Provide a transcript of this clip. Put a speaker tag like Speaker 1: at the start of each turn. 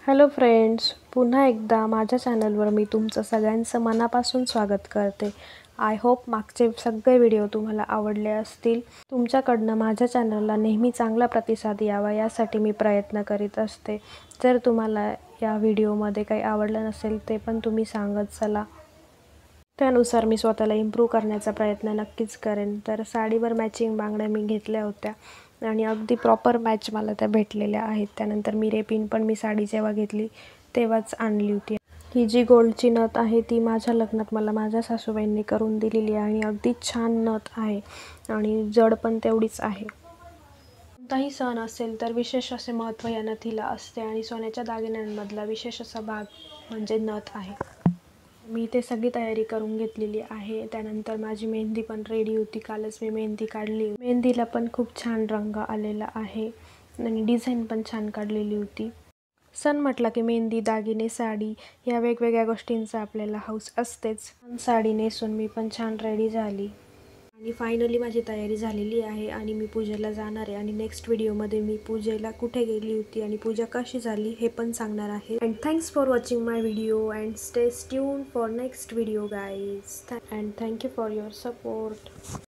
Speaker 1: Hello friends, पुन्हा एकदा माझ्या चॅनलवर मी तुमचं सगळ्यांचं मनापासून स्वागत करते. आय होप मागचे सगळे व्हिडिओ तुम्हाला आवडले असतील. तुमच्याकडनं माझ्या चॅनलला नेहमी चांगला प्रतिसाद यावा यासाठी मी प्रयत्न करीत असते. जर तुम्हाला या व्हिडिओमध्ये काही आवडलं नसेल ते पण तुम्ही सांगत चला. त्यानुसार मी स्वतःला इम्प्रूव्ह करण्याचा प्रयत्न नक्कीच करेन. तर साडीवर मॅचिंग बांगड्या मी घेतल्या होत्या आणि अगदी प्रॉपर मॅच मला त्या भेटलेल्या आहेत. त्यानंतर मिरे पिन पण मी साडी जेव्हा घेतली तेव्हाच आणली होती. ही जी गोल्डची नथ आहे ती माझ्या लग्नात मला माझ्या सासूबाईंनी करून दिलेली आहे आणि अगदी छान नथ आहे आणि जड पण तेवढीच आहे. कोणताही सण असेल तर विशेष असे महत्त्व या नथीला असते आणि सोन्याच्या दागिन्यांमधला विशेष असा भाग म्हणजे नथ आहे. मी ते सगळी तयारी करून घेतलेली आहे. त्यानंतर माझी मेहंदी पण रेडी होती. कालच मी मेहंदी काढली. मेहंदीला पण खूप छान रंग आलेला आहे आणि डिझाईन पण छान काढलेली होती. सण म्हटला की मेहंदी, दागिने, साडी या वेगवेगळ्या गोष्टींचा आपल्याला हौस असतेच. साडी नेसून मी पण छान रेडी झाली आणि फायनली माझी तयारी झालेली आहे आणि मी पूजेला जाणार आहे आणि नेक्स्ट व्हिडिओमध्ये मी पूजेला कुठे गेली होती आणि पूजा कशी झाली हे पण सांगणार आहे. And thanks for watching my video and stay tuned for next video guys. And thank you for your support.